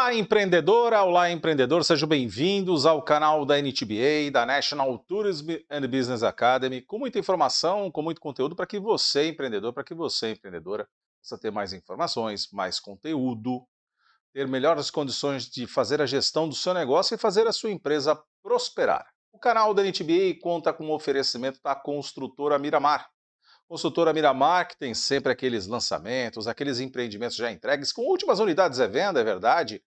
Olá, empreendedora! Olá, empreendedor! Sejam bem-vindos ao canal da NTBA, da National Tourism and Business Academy, com muita informação, com muito conteúdo para que você, empreendedor, para que você, empreendedora, possa ter mais informações, mais conteúdo, ter melhores condições de fazer a gestão do seu negócio e fazer a sua empresa prosperar. O canal da NTBA conta com o oferecimento da construtora Miramar. Construtora Miramar, que tem sempre aqueles lançamentos, aqueles empreendimentos já entregues, com últimas unidades à venda, é verdade,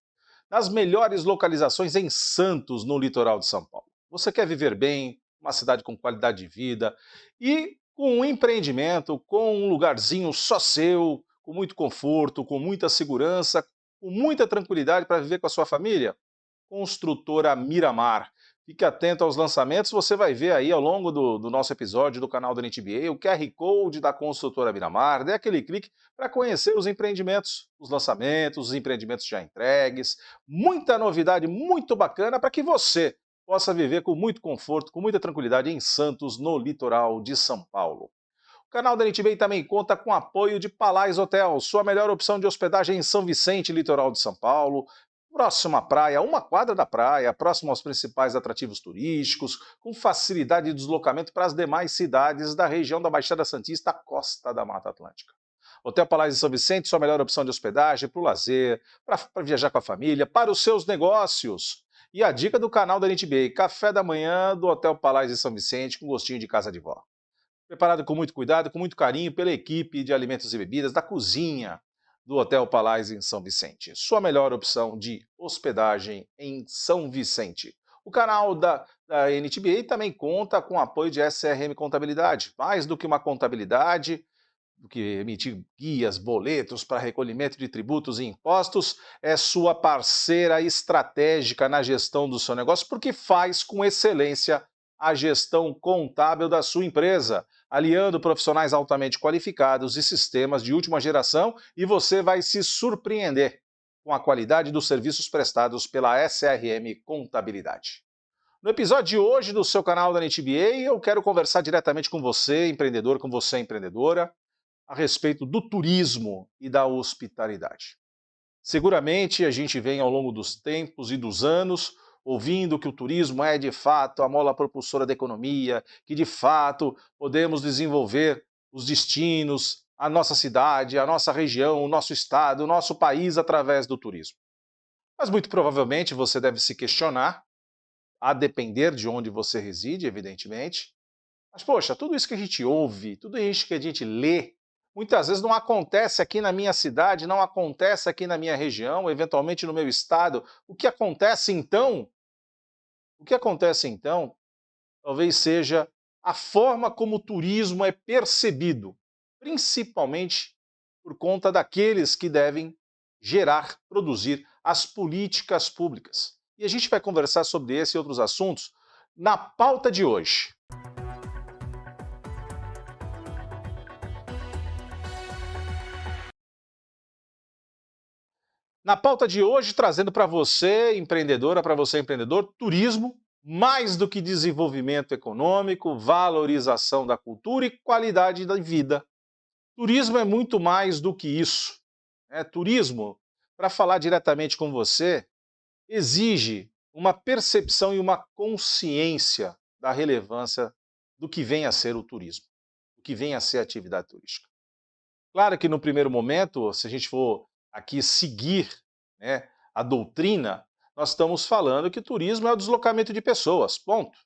nas melhores localizações em Santos, no litoral de São Paulo. Você quer viver bem, uma cidade com qualidade de vida e com um empreendimento, com um lugarzinho só seu, com muito conforto, com muita segurança, com muita tranquilidade para viver com a sua família? Construtora Miramar. Fique atento aos lançamentos, você vai ver aí ao longo do nosso episódio do canal da NTBA o QR Code da construtora Miramar, dê aquele clique para conhecer os empreendimentos, os lançamentos, os empreendimentos já entregues, muita novidade muito bacana para que você possa viver com muito conforto, com muita tranquilidade em Santos, no litoral de São Paulo. O canal da NTBA também conta com o apoio de Palais Hotel, sua melhor opção de hospedagem em São Vicente, litoral de São Paulo, próximo à praia, uma quadra da praia, próximo aos principais atrativos turísticos, com facilidade de deslocamento para as demais cidades da região da Baixada Santista, costa da Mata Atlântica. Hotel Palais de São Vicente, sua melhor opção de hospedagem para o lazer, para viajar com a família, para os seus negócios. E a dica do canal da NTBA, café da manhã do Hotel Palais de São Vicente, com gostinho de casa de vó. Preparado com muito cuidado, com muito carinho pela equipe de alimentos e bebidas da cozinha do Hotel Palais em São Vicente. Sua melhor opção de hospedagem em São Vicente. O canal da NTBA também conta com o apoio de SRM Contabilidade. Mais do que uma contabilidade, do que emitir guias, boletos para recolhimento de tributos e impostos, é sua parceira estratégica na gestão do seu negócio, porque faz com excelência a gestão contábil da sua empresa, aliando profissionais altamente qualificados e sistemas de última geração, e você vai se surpreender com a qualidade dos serviços prestados pela SRM Contabilidade. No episódio de hoje do seu canal da NTBA, eu quero conversar diretamente com você, empreendedor, com você, empreendedora, a respeito do turismo e da hospitalidade. Seguramente a gente vem ao longo dos tempos e dos anos ouvindo que o turismo é de fato a mola propulsora da economia, que de fato podemos desenvolver os destinos, a nossa cidade, a nossa região, o nosso estado, o nosso país através do turismo. Mas muito provavelmente você deve se questionar, a depender de onde você reside, evidentemente, mas poxa, tudo isso que a gente ouve, tudo isso que a gente lê, muitas vezes não acontece aqui na minha cidade, não acontece aqui na minha região, eventualmente no meu estado. O que acontece então? O que acontece então, talvez seja a forma como o turismo é percebido, principalmente por conta daqueles que devem gerar, produzir as políticas públicas. E a gente vai conversar sobre esse e outros assuntos na pauta de hoje. Na pauta de hoje, trazendo para você, empreendedora, para você, empreendedor, turismo, mais do que desenvolvimento econômico, valorização da cultura e qualidade da vida. Turismo é muito mais do que isso. Turismo, para falar diretamente com você, exige uma percepção e uma consciência da relevância do que vem a ser o turismo, do que vem a ser a atividade turística. Claro que no primeiro momento, se a gente for aqui seguir, né, a doutrina, nós estamos falando que turismo é o deslocamento de pessoas, ponto.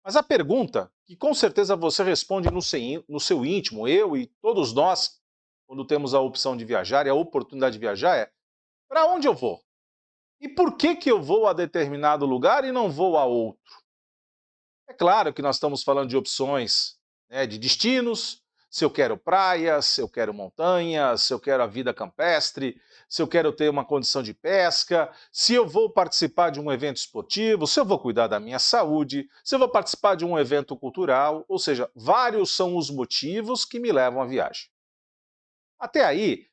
Mas a pergunta, que com certeza você responde no seu íntimo, eu e todos nós, quando temos a opção de viajar e a oportunidade de viajar, é: para onde eu vou? E por que eu vou a determinado lugar e não vou a outro? É claro que nós estamos falando de opções, né, de destinos, se eu quero praia, se eu quero montanha, se eu quero a vida campestre, se eu quero ter uma condição de pesca, se eu vou participar de um evento esportivo, se eu vou cuidar da minha saúde, se eu vou participar de um evento cultural, ou seja, vários são os motivos que me levam à viagem. Até aí,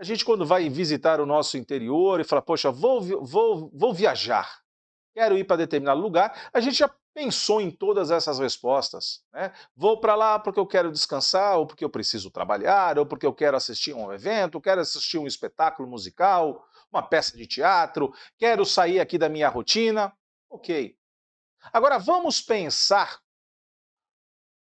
a gente quando vai visitar o nosso interior e fala, poxa, vou viajar, quero ir para determinado lugar, a gente já pensou em todas essas respostas, né? Vou para lá porque eu quero descansar, ou porque eu preciso trabalhar, ou porque eu quero assistir a um evento, quero assistir um espetáculo musical, uma peça de teatro, quero sair aqui da minha rotina. Ok. Agora vamos pensar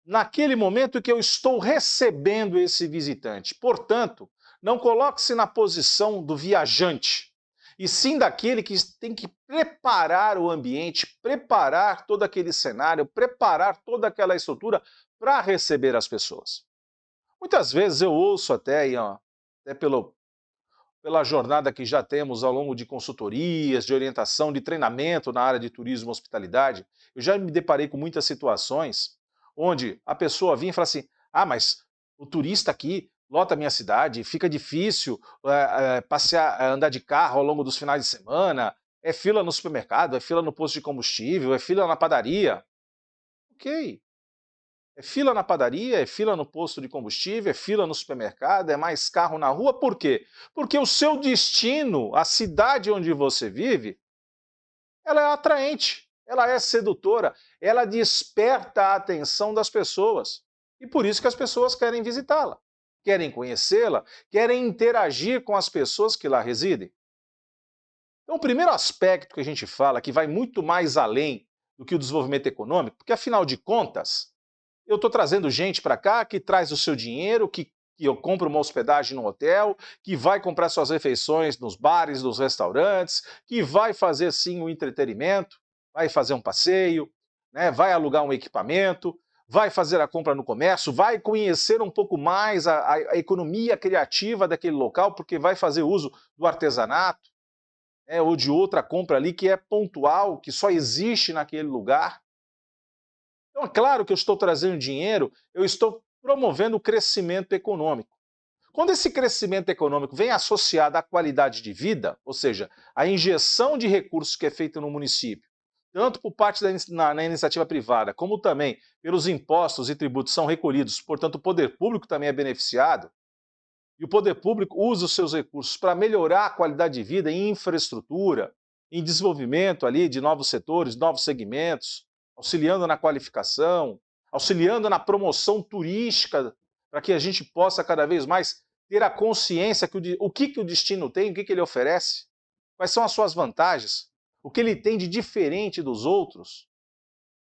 naquele momento que eu estou recebendo esse visitante. Portanto, não coloque-se na posição do viajante, e sim daquele que tem que preparar o ambiente, preparar todo aquele cenário, preparar toda aquela estrutura para receber as pessoas. Muitas vezes eu ouço até, até pela jornada que já temos ao longo de consultorias, de orientação, de treinamento na área de turismo e hospitalidade, eu já me deparei com muitas situações onde a pessoa vinha e fala assim: ah, mas o turista aqui lota a minha cidade, fica difícil passear, andar de carro ao longo dos finais de semana, é fila no supermercado, é fila no posto de combustível, é fila na padaria. Ok, é fila na padaria, é fila no posto de combustível, é fila no supermercado, é mais carro na rua. Por quê? Porque o seu destino, a cidade onde você vive, ela é atraente, ela é sedutora, ela desperta a atenção das pessoas. E por isso que as pessoas querem visitá-la, querem conhecê-la, querem interagir com as pessoas que lá residem. Então, o primeiro aspecto que a gente fala, que vai muito mais além do que o desenvolvimento econômico, porque afinal de contas, eu estou trazendo gente para cá que traz o seu dinheiro, que eu compro uma hospedagem no hotel, que vai comprar suas refeições nos bares, nos restaurantes, que vai fazer sim um entretenimento, vai fazer um passeio, né, vai alugar um equipamento, vai fazer a compra no comércio, vai conhecer um pouco mais a economia criativa daquele local, porque vai fazer uso do artesanato, né, ou de outra compra ali que é pontual, que só existe naquele lugar. Então, é claro que eu estou trazendo dinheiro, eu estou promovendo o crescimento econômico. Quando esse crescimento econômico vem associado à qualidade de vida, ou seja, à injeção de recursos que é feita no município, tanto por parte na iniciativa privada, como também pelos impostos e tributos são recolhidos, portanto o poder público também é beneficiado, e o poder público usa os seus recursos para melhorar a qualidade de vida em infraestrutura, em desenvolvimento ali de novos setores, novos segmentos, auxiliando na qualificação, auxiliando na promoção turística, para que a gente possa cada vez mais ter a consciência que o que o destino tem, o que ele oferece, quais são as suas vantagens, o que ele tem de diferente dos outros.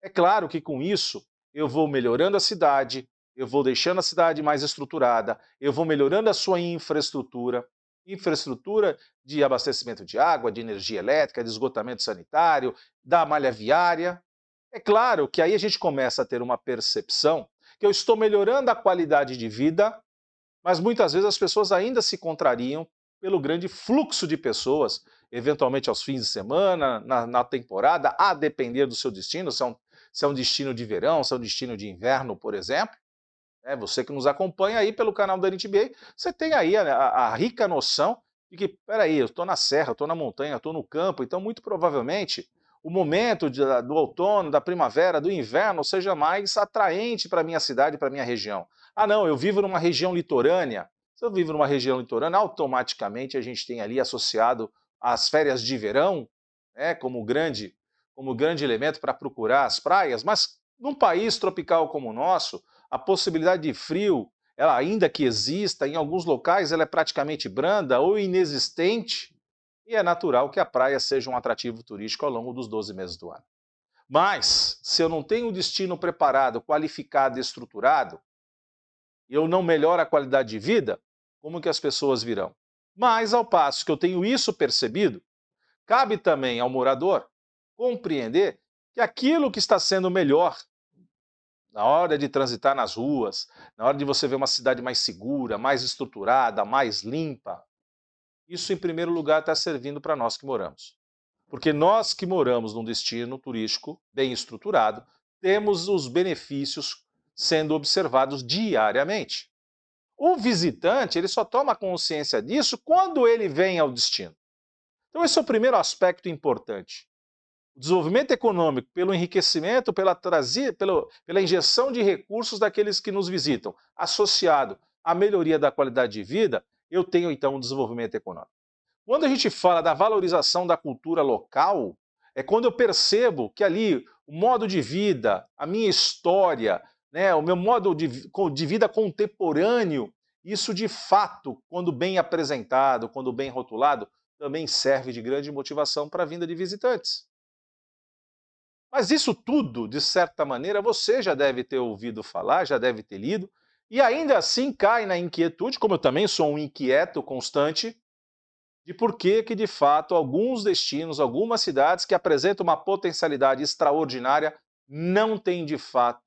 É claro que com isso eu vou melhorando a cidade, eu vou deixando a cidade mais estruturada, eu vou melhorando a sua infraestrutura, infraestrutura de abastecimento de água, de energia elétrica, de esgotamento sanitário, da malha viária. É claro que aí a gente começa a ter uma percepção que eu estou melhorando a qualidade de vida, mas muitas vezes as pessoas ainda se contrariam pelo grande fluxo de pessoas, eventualmente aos fins de semana, na temporada, a depender do seu destino, se é um destino de verão, se é um destino de inverno, por exemplo. Né, você que nos acompanha aí pelo canal da NTBA, você tem aí a rica noção de que, peraí, eu estou na serra, estou na montanha, estou no campo, então muito provavelmente o momento do outono, da primavera, do inverno seja mais atraente para a minha cidade, para a minha região. Ah não, eu vivo numa região litorânea. Se eu vivo numa região litorânea, automaticamente a gente tem ali associado as férias de verão, né, como grande elemento para procurar as praias, mas num país tropical como o nosso, a possibilidade de frio, ela ainda que exista, em alguns locais ela é praticamente branda ou inexistente, e é natural que a praia seja um atrativo turístico ao longo dos 12 meses do ano. Mas, se eu não tenho um destino preparado, qualificado e estruturado, e eu não melhoro a qualidade de vida, como que as pessoas virão? Mas, ao passo que eu tenho isso percebido, cabe também ao morador compreender que aquilo que está sendo melhor na hora de transitar nas ruas, na hora de você ver uma cidade mais segura, mais estruturada, mais limpa, isso em primeiro lugar está servindo para nós que moramos. Porque nós que moramos num destino turístico bem estruturado, temos os benefícios sendo observados diariamente. O visitante, ele só toma consciência disso quando ele vem ao destino. Então esse é o primeiro aspecto importante. O desenvolvimento econômico pelo enriquecimento, pela injeção de recursos daqueles que nos visitam, associado à melhoria da qualidade de vida, eu tenho então um desenvolvimento econômico. Quando a gente fala da valorização da cultura local, é quando eu percebo que ali o modo de vida, a minha história, né, o meu modo de vida contemporâneo, isso de fato, quando bem apresentado, quando bem rotulado, também serve de grande motivação para a vinda de visitantes. Mas isso tudo, de certa maneira, você já deve ter ouvido falar, já deve ter lido, e ainda assim cai na inquietude, como eu também sou um inquieto constante, de por que de fato alguns destinos, algumas cidades que apresentam uma potencialidade extraordinária não têm de fato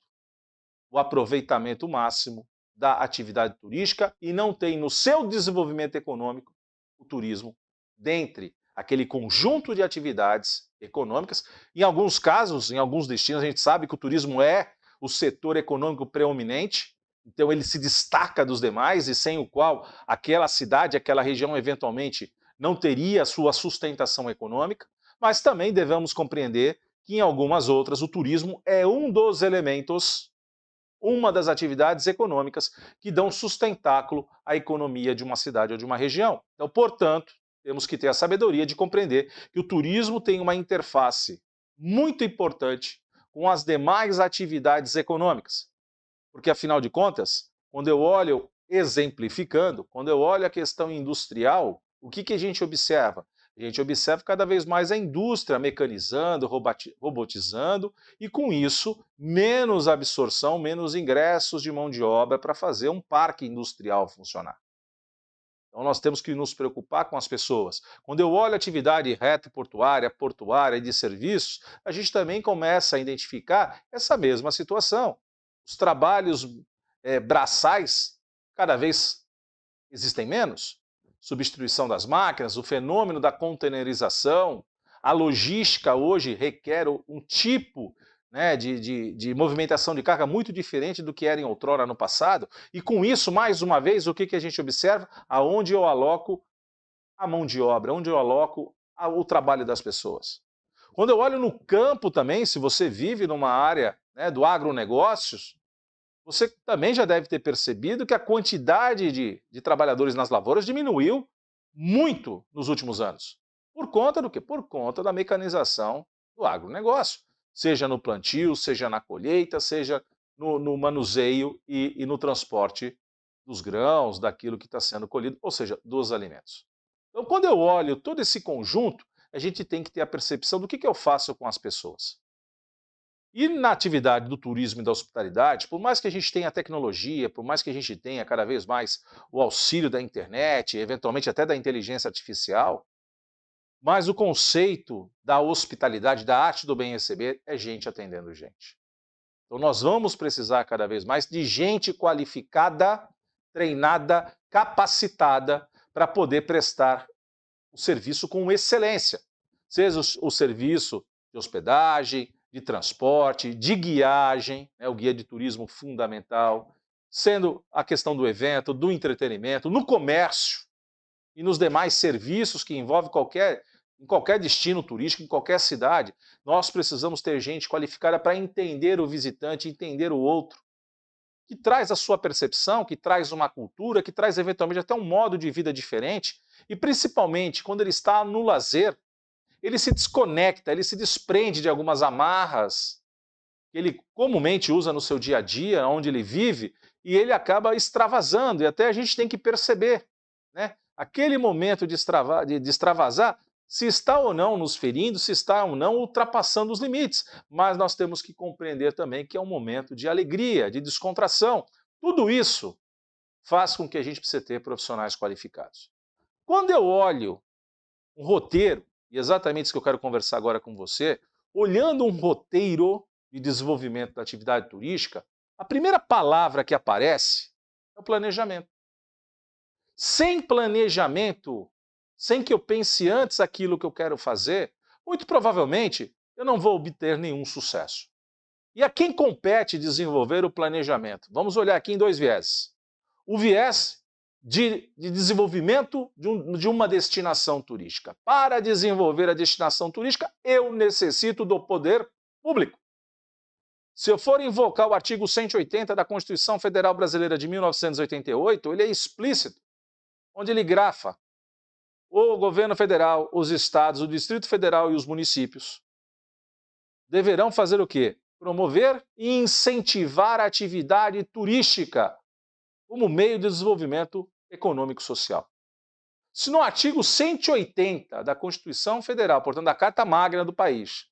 o aproveitamento máximo da atividade turística e não têm no seu desenvolvimento econômico o turismo dentre aquele conjunto de atividades econômicas. Em alguns casos, em alguns destinos, a gente sabe que o turismo é o setor econômico preeminente, então ele se destaca dos demais e sem o qual aquela cidade, aquela região eventualmente não teria sua sustentação econômica, mas também devemos compreender que em algumas outras o turismo é um dos elementos, uma das atividades econômicas que dão sustentáculo à economia de uma cidade ou de uma região. Então, portanto, temos que ter a sabedoria de compreender que o turismo tem uma interface muito importante com as demais atividades econômicas. Porque, afinal de contas, quando eu olho, exemplificando, quando eu olho a questão industrial, o que a gente observa? A gente observa cada vez mais a indústria mecanizando, robotizando, e com isso, menos absorção, menos ingressos de mão de obra para fazer um parque industrial funcionar. Então nós temos que nos preocupar com as pessoas. Quando eu olho a atividade reta portuária e de serviços, a gente também começa a identificar essa mesma situação. Os trabalhos braçais cada vez existem menos. Substituição das máquinas, o fenômeno da containerização, a logística hoje requer um tipo, né, de movimentação de carga muito diferente do que era em outrora no passado, e com isso, mais uma vez, o que a gente observa? Aonde eu aloco a mão de obra, onde eu aloco o trabalho das pessoas. Quando eu olho no campo também, se você vive numa área, né, do agronegócios, você também já deve ter percebido que a quantidade de trabalhadores nas lavouras diminuiu muito nos últimos anos. Por conta do quê? Por conta da mecanização do agronegócio. Seja no plantio, seja na colheita, seja no manuseio e no transporte dos grãos, daquilo que está sendo colhido, ou seja, dos alimentos. Então, quando eu olho todo esse conjunto, a gente tem que ter a percepção do que eu faço com as pessoas. E na atividade do turismo e da hospitalidade, por mais que a gente tenha tecnologia, por mais que a gente tenha cada vez mais o auxílio da internet, eventualmente até da inteligência artificial, mas o conceito da hospitalidade, da arte do bem receber, é gente atendendo gente. Então nós vamos precisar cada vez mais de gente qualificada, treinada, capacitada para poder prestar o serviço com excelência. Seja o serviço de hospedagem, de transporte, de guiagem, né, o guia de turismo fundamental, sendo a questão do evento, do entretenimento, no comércio e nos demais serviços que envolvem em qualquer destino turístico, em qualquer cidade, nós precisamos ter gente qualificada para entender o visitante, entender o outro, que traz a sua percepção, que traz uma cultura, que traz eventualmente até um modo de vida diferente, e principalmente quando ele está no lazer, ele se desconecta, ele se desprende de algumas amarras que ele comumente usa no seu dia a dia, onde ele vive, e ele acaba extravasando, e até a gente tem que perceber, né? Aquele momento de extravasar, se está ou não nos ferindo, se está ou não ultrapassando os limites. Mas nós temos que compreender também que é um momento de alegria, de descontração. Tudo isso faz com que a gente precise ter profissionais qualificados. Quando eu olho um roteiro, e exatamente isso que eu quero conversar agora com você, olhando um roteiro de desenvolvimento da atividade turística, a primeira palavra que aparece é o planejamento. Sem planejamento, sem que eu pense antes aquilo que eu quero fazer, muito provavelmente eu não vou obter nenhum sucesso. E a quem compete desenvolver o planejamento? Vamos olhar aqui em dois vieses. O viés de desenvolvimento de uma destinação turística. Para desenvolver a destinação turística, eu necessito do poder público. Se eu for invocar o artigo 180 da Constituição Federal Brasileira de 1988, ele é explícito, onde ele grafa o governo federal, os estados, o Distrito Federal e os municípios deverão fazer o quê? Promover e incentivar a atividade turística como meio de desenvolvimento econômico-social. Se no artigo 180 da Constituição Federal, portanto da Carta Magna do país,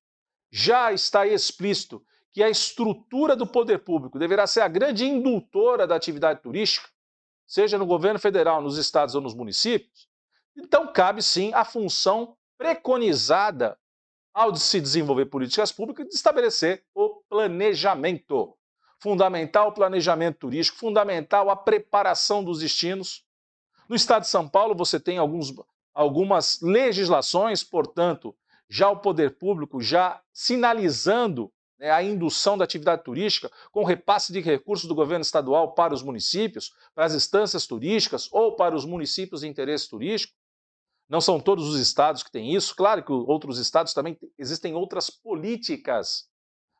já está explícito que a estrutura do poder público deverá ser a grande indutora da atividade turística, seja no governo federal, nos estados ou nos municípios, então cabe sim a função preconizada ao de se desenvolver políticas públicas e de estabelecer o planejamento. Fundamental o planejamento turístico, fundamental a preparação dos destinos. No estado de São Paulo você tem algumas legislações, portanto, já o poder público já sinalizando, né, a indução da atividade turística com repasse de recursos do governo estadual para os municípios, para as instâncias turísticas ou para os municípios de interesse turístico. Não são todos os estados que têm isso, claro que outros estados também existem outras políticas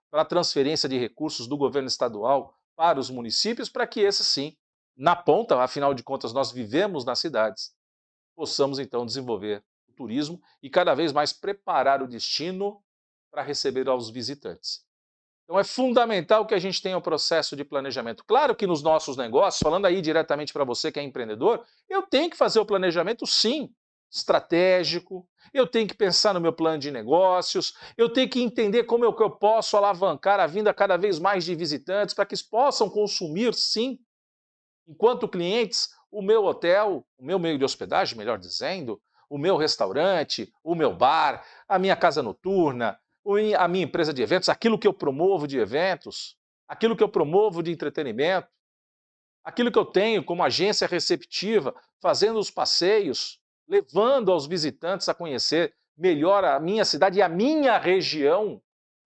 para a transferência de recursos do governo estadual para os municípios, para que esses sim, na ponta, afinal de contas nós vivemos nas cidades, possamos então desenvolver o turismo e cada vez mais preparar o destino para receber aos visitantes. Então é fundamental que a gente tenha o processo de planejamento. Claro que nos nossos negócios, falando aí diretamente para você que é empreendedor, eu tenho que fazer o planejamento sim, estratégico, eu tenho que pensar no meu plano de negócios, eu tenho que entender como eu posso alavancar a vinda cada vez mais de visitantes para que eles possam consumir sim, enquanto clientes, o meu hotel, o meu meio de hospedagem, melhor dizendo, o meu restaurante, o meu bar, a minha casa noturna, a minha empresa de eventos, aquilo que eu promovo de eventos, aquilo que eu promovo de entretenimento, aquilo que eu tenho como agência receptiva, fazendo os passeios, levando aos visitantes a conhecer melhor a minha cidade e a minha região,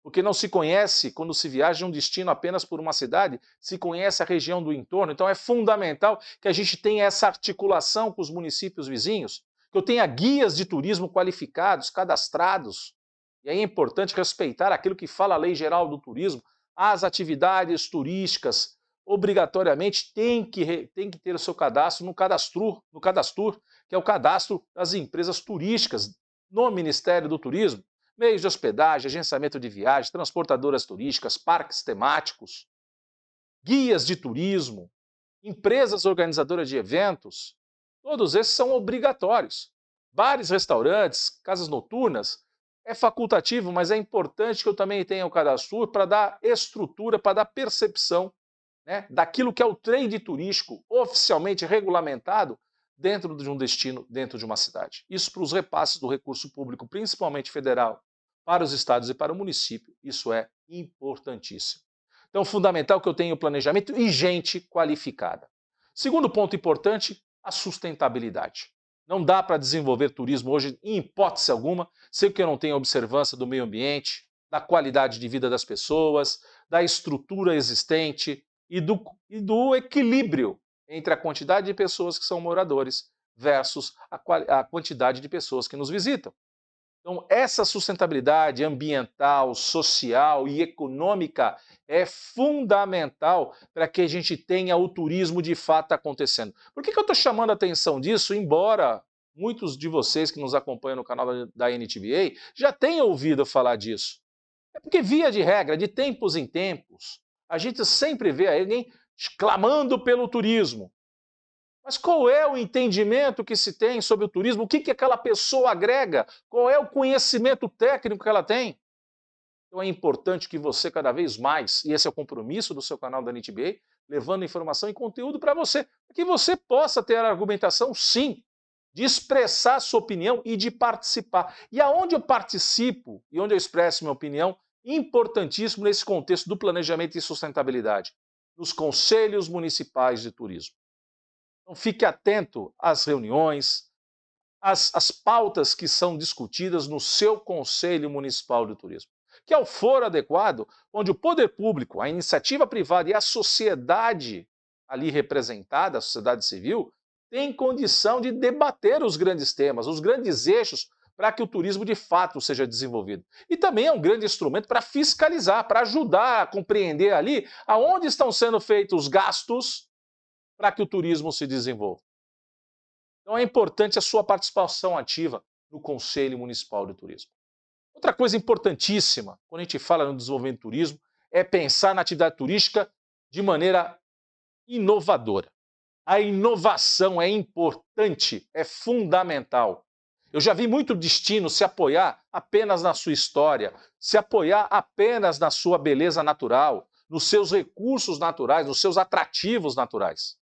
porque não se conhece, quando se viaja um destino apenas por uma cidade, se conhece a região do entorno. Então é fundamental que a gente tenha essa articulação com os municípios vizinhos, que eu tenha guias de turismo qualificados, cadastrados. E aí é importante respeitar aquilo que fala a Lei Geral do Turismo. As atividades turísticas, obrigatoriamente, tem que ter o seu cadastro no Cadastur, que é o cadastro das empresas turísticas no Ministério do Turismo. Meios de hospedagem, agenciamento de viagens, transportadoras turísticas, parques temáticos, guias de turismo, empresas organizadoras de eventos, todos esses são obrigatórios. Bares, restaurantes, casas noturnas, é facultativo, mas é importante que eu também tenha o cadastro para dar estrutura, para dar percepção, né, daquilo que é o trade turístico oficialmente regulamentado dentro de um destino, dentro de uma cidade. Isso para os repasses do recurso público, principalmente federal, para os estados e para o município, isso é importantíssimo. Então, fundamental que eu tenha o planejamento e gente qualificada. Segundo ponto importante, a sustentabilidade. Não dá para desenvolver turismo hoje, em hipótese alguma, sem que eu não tenha observância do meio ambiente, da qualidade de vida das pessoas, da estrutura existente e do equilíbrio entre a quantidade de pessoas que são moradores versus a quantidade de pessoas que nos visitam. Então, essa sustentabilidade ambiental, social e econômica é fundamental para que a gente tenha o turismo de fato acontecendo. Por que eu estou chamando a atenção disso, embora muitos de vocês que nos acompanham no canal da NTBA já tenham ouvido falar disso? É porque, via de regra, de tempos em tempos, a gente sempre vê alguém clamando pelo turismo. Mas qual é o entendimento que se tem sobre o turismo? O que aquela pessoa agrega? Qual é o conhecimento técnico que ela tem? Então é importante que você cada vez mais, e esse é o compromisso do seu canal da NTBA, levando informação e conteúdo para você, para que você possa ter a argumentação, sim, de expressar sua opinião e de participar. E aonde eu participo e onde eu expresso minha opinião, importantíssimo nesse contexto do planejamento e sustentabilidade, nos conselhos municipais de turismo. Então fique atento às reuniões, às pautas que são discutidas no seu Conselho Municipal de Turismo, que é o foro adequado onde o poder público, a iniciativa privada e a sociedade ali representada, a sociedade civil, tem condição de debater os grandes temas, os grandes eixos para que o turismo de fato seja desenvolvido. E também é um grande instrumento para fiscalizar, para ajudar a compreender ali aonde estão sendo feitos os gastos para que o turismo se desenvolva. Então é importante a sua participação ativa no Conselho Municipal de Turismo. Outra coisa importantíssima, quando a gente fala no desenvolvimento do turismo, é pensar na atividade turística de maneira inovadora. A inovação é importante, é fundamental. Eu já vi muito destino se apoiar apenas na sua história, se apoiar apenas na sua beleza natural, nos seus recursos naturais, nos seus atrativos naturais.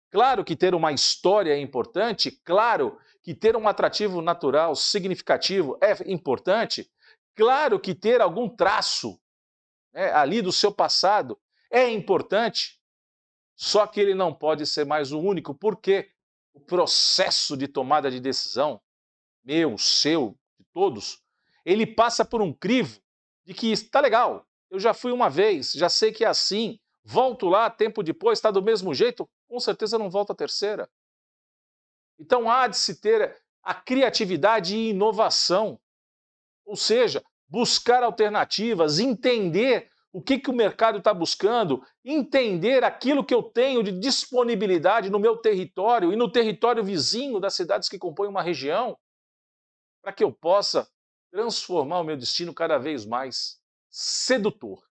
Claro que ter uma história é importante, claro que ter um atrativo natural significativo é importante, claro que ter algum traço, né, ali do seu passado é importante, só que ele não pode ser mais o único, porque o processo de tomada de decisão, meu, seu, de todos, ele passa por um crivo de que está legal, eu já fui uma vez, já sei que é assim, volto lá, tempo depois, está do mesmo jeito, com certeza não volto a terceira. Então há de se ter a criatividade e inovação, ou seja, buscar alternativas, entender o que o mercado está buscando, entender aquilo que eu tenho de disponibilidade no meu território e no território vizinho das cidades que compõem uma região, para que eu possa transformar o meu destino cada vez mais sedutor,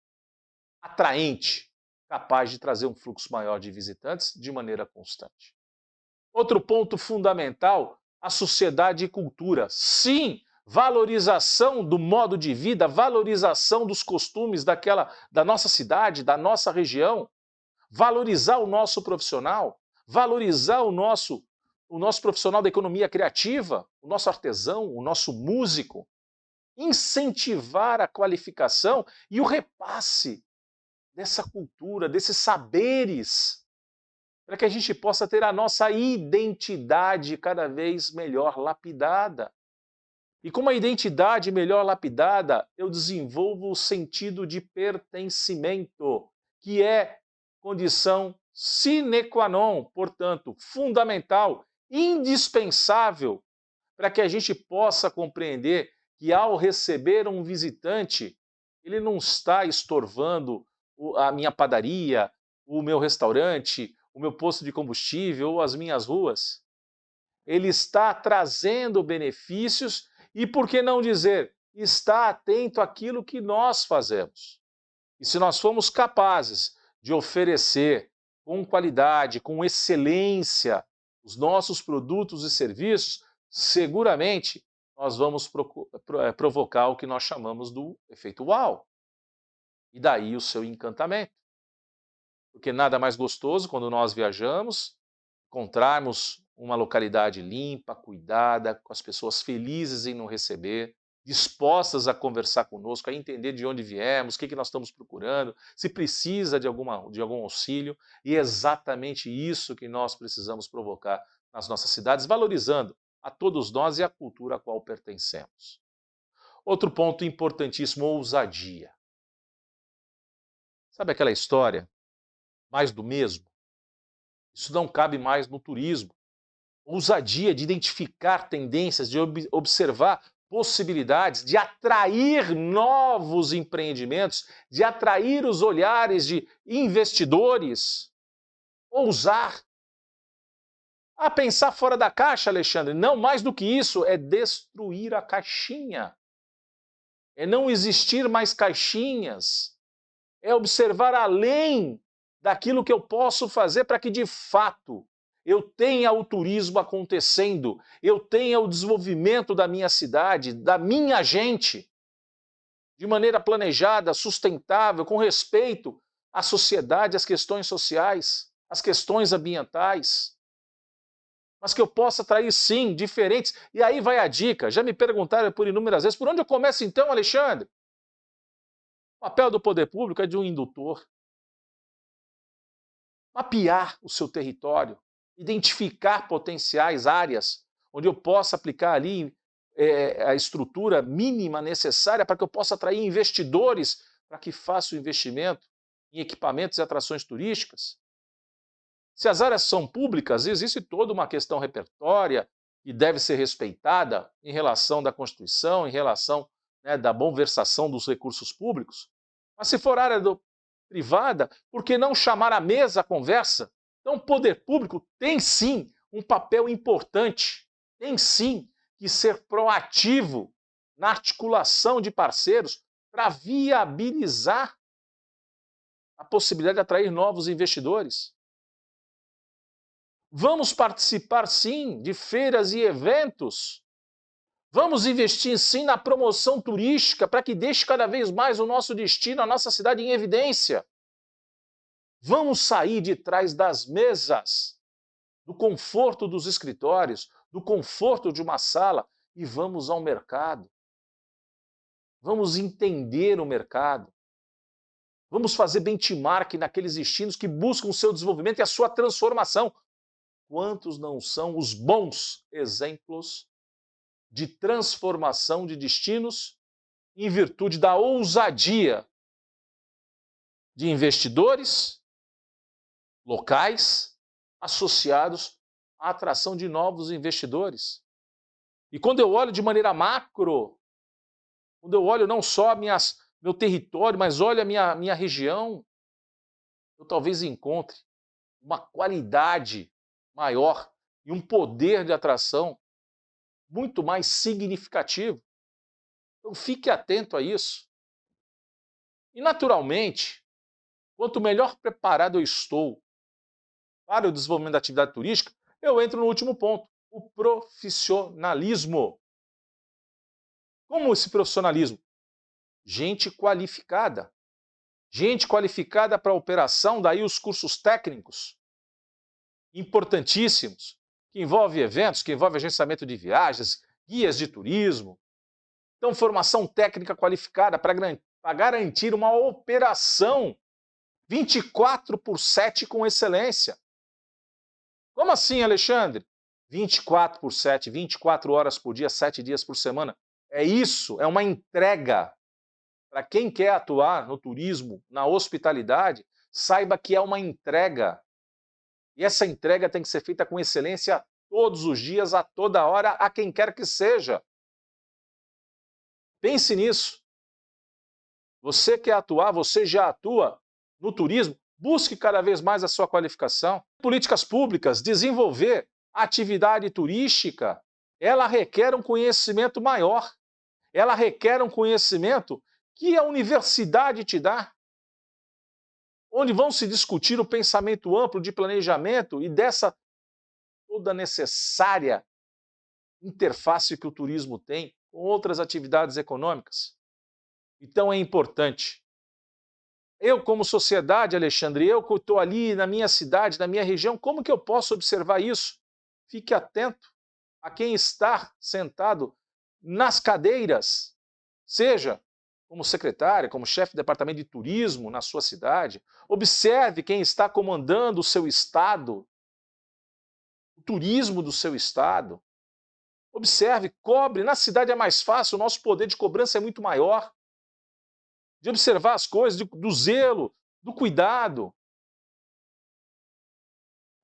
atraente, capaz de trazer um fluxo maior de visitantes de maneira constante. Outro ponto fundamental, a sociedade e cultura. Sim, valorização do modo de vida, valorização dos costumes da nossa cidade, da nossa região, valorizar o nosso profissional, valorizar o nosso profissional da economia criativa, o nosso artesão, o nosso músico, incentivar a qualificação e o repasse dessa cultura, desses saberes, para que a gente possa ter a nossa identidade cada vez melhor lapidada. E com uma identidade melhor lapidada, eu desenvolvo o sentido de pertencimento, que é condição sine qua non, portanto, fundamental, indispensável, para que a gente possa compreender que ao receber um visitante, ele não está estorvando a minha padaria, o meu restaurante, o meu posto de combustível ou as minhas ruas. Ele está trazendo benefícios e, por que não dizer, está atento àquilo que nós fazemos. E se nós formos capazes de oferecer com qualidade, com excelência, os nossos produtos e serviços, seguramente nós vamos provocar o que nós chamamos do efeito uau. E daí o seu encantamento. Porque nada mais gostoso quando nós viajamos, encontrarmos uma localidade limpa, cuidada, com as pessoas felizes em nos receber, dispostas a conversar conosco, a entender de onde viemos, o que nós estamos procurando, se precisa de algum auxílio, e é exatamente isso que nós precisamos provocar nas nossas cidades, valorizando a todos nós e a cultura a qual pertencemos. Outro ponto importantíssimo, ousadia. Sabe aquela história, mais do mesmo? Isso não cabe mais no turismo. Ousadia de identificar tendências, de observar possibilidades, de atrair novos empreendimentos, de atrair os olhares de investidores. Ousar. A pensar fora da caixa, Alexandre. Não, mais do que isso, é destruir a caixinha. É não existir mais caixinhas. É observar além daquilo que eu posso fazer para que, de fato, eu tenha o turismo acontecendo, eu tenha o desenvolvimento da minha cidade, da minha gente, de maneira planejada, sustentável, com respeito à sociedade, às questões sociais, às questões ambientais. Mas que eu possa atrair, sim, diferentes. E aí vai a dica, já me perguntaram por inúmeras vezes, por onde eu começo então, Alexandre? O papel do poder público é de um indutor. Mapear o seu território, identificar potenciais áreas onde eu possa aplicar ali a estrutura mínima necessária para que eu possa atrair investidores para que façam investimento em equipamentos e atrações turísticas. Se as áreas são públicas, existe toda uma questão repertória que deve ser respeitada em relação da Constituição, em relação, né, da malversação dos recursos públicos. Mas se for área privada, por que não chamar à mesa a conversa? Então, o poder público tem sim um papel importante, tem sim que ser proativo na articulação de parceiros para viabilizar a possibilidade de atrair novos investidores. Vamos participar, sim, de feiras e eventos. Vamos investir, sim, na promoção turística para que deixe cada vez mais o nosso destino, a nossa cidade em evidência. Vamos sair de trás das mesas, do conforto dos escritórios, do conforto de uma sala e vamos ao mercado. Vamos entender o mercado. Vamos fazer benchmark naqueles destinos que buscam o seu desenvolvimento e a sua transformação. Quantos não são os bons exemplos de transformação de destinos em virtude da ousadia de investidores locais associados à atração de novos investidores? E quando eu olho de maneira macro, quando eu olho não só meu território, mas olho a minha região, eu talvez encontre uma qualidade maior e um poder de atração muito mais significativo. Então fique atento a isso. E naturalmente, quanto melhor preparado eu estou para o desenvolvimento da atividade turística, eu entro no último ponto, o profissionalismo. Como esse profissionalismo? Gente qualificada. Gente qualificada para a operação, daí os cursos técnicos, importantíssimos, que envolve eventos, que envolve agenciamento de viagens, guias de turismo. Então, formação técnica qualificada para garantir uma operação 24/7 com excelência. Como assim, Alexandre? 24/7, 24 horas por dia, 7 dias por semana. É isso, é uma entrega. Para quem quer atuar no turismo, na hospitalidade, saiba que é uma entrega. E essa entrega tem que ser feita com excelência todos os dias, a toda hora, a quem quer que seja. Pense nisso. Você quer atuar, você já atua no turismo, busque cada vez mais a sua qualificação. Políticas públicas, desenvolver a atividade turística, ela requer um conhecimento maior. Ela requer um conhecimento que a universidade te dá, onde vão se discutir o pensamento amplo de planejamento e dessa toda necessária interface que o turismo tem com outras atividades econômicas. Então é importante. Eu, como sociedade, Alexandre, eu que estou ali na minha cidade, na minha região, como que eu posso observar isso? Fique atento a quem está sentado nas cadeiras, seja como secretária, como chefe de departamento de turismo na sua cidade. Observe quem está comandando o seu estado, o turismo do seu estado. Observe, cobre. Na cidade é mais fácil, o nosso poder de cobrança é muito maior. De observar as coisas, do zelo, do cuidado,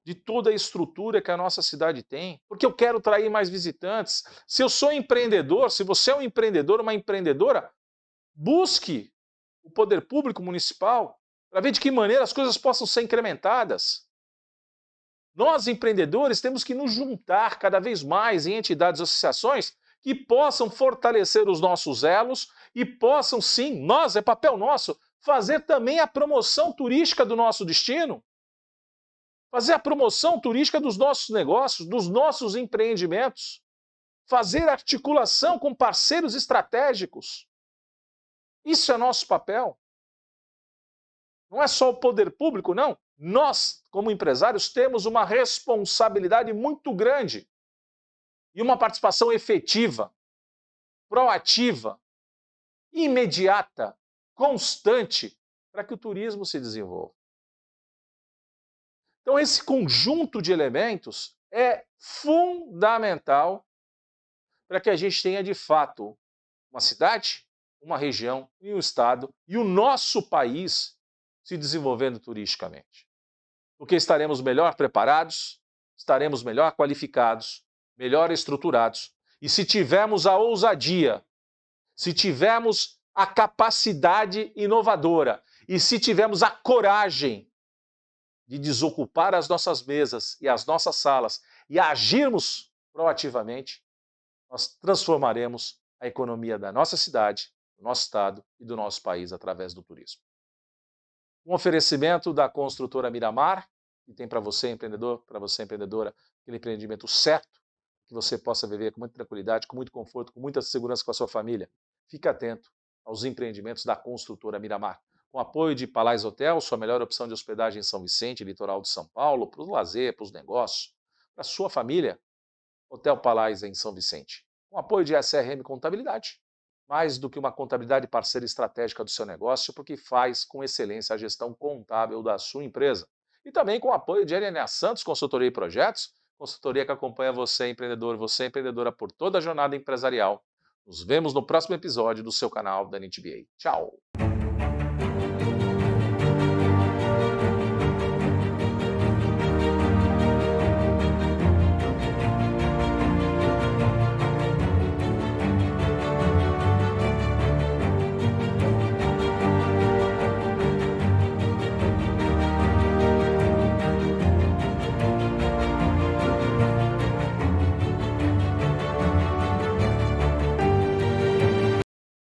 de toda a estrutura que a nossa cidade tem, porque eu quero atrair mais visitantes. Se eu sou empreendedor, se você é um empreendedor, uma empreendedora, busque o poder público municipal para ver de que maneira as coisas possam ser incrementadas. Nós, empreendedores, temos que nos juntar cada vez mais em entidades e associações que possam fortalecer os nossos elos e possam, sim, é papel nosso, fazer também a promoção turística do nosso destino, fazer a promoção turística dos nossos negócios, dos nossos empreendimentos, fazer articulação com parceiros estratégicos. Isso é nosso papel. Não é só o poder público, não. Nós, como empresários, temos uma responsabilidade muito grande e uma participação efetiva, proativa, imediata, constante, para que o turismo se desenvolva. Então, esse conjunto de elementos é fundamental para que a gente tenha, de fato, uma cidade, uma região e um estado e o nosso país se desenvolvendo turisticamente. Porque estaremos melhor preparados, estaremos melhor qualificados, melhor estruturados. E se tivermos a ousadia, se tivermos a capacidade inovadora e se tivermos a coragem de desocupar as nossas mesas e as nossas salas e agirmos proativamente, nós transformaremos a economia da nossa cidade, do nosso estado e do nosso país através do turismo. Um oferecimento da construtora Miramar, e tem para você, empreendedor, para você, empreendedora, aquele empreendimento certo, que você possa viver com muita tranquilidade, com muito conforto, com muita segurança com a sua família. Fique atento aos empreendimentos da construtora Miramar. Com apoio de Palais Hotel, sua melhor opção de hospedagem em São Vicente, litoral de São Paulo, para o lazer, para os negócios, para a sua família, Hotel Palais em São Vicente. Com apoio de SRM Contabilidade. Mais do que uma contabilidade parceira estratégica do seu negócio, porque faz com excelência a gestão contábil da sua empresa. E também com o apoio de LNA Santos Consultoria e Projetos, consultoria que acompanha você, empreendedor, você, empreendedora, por toda a jornada empresarial. Nos vemos no próximo episódio do seu canal da NTBA. Tchau!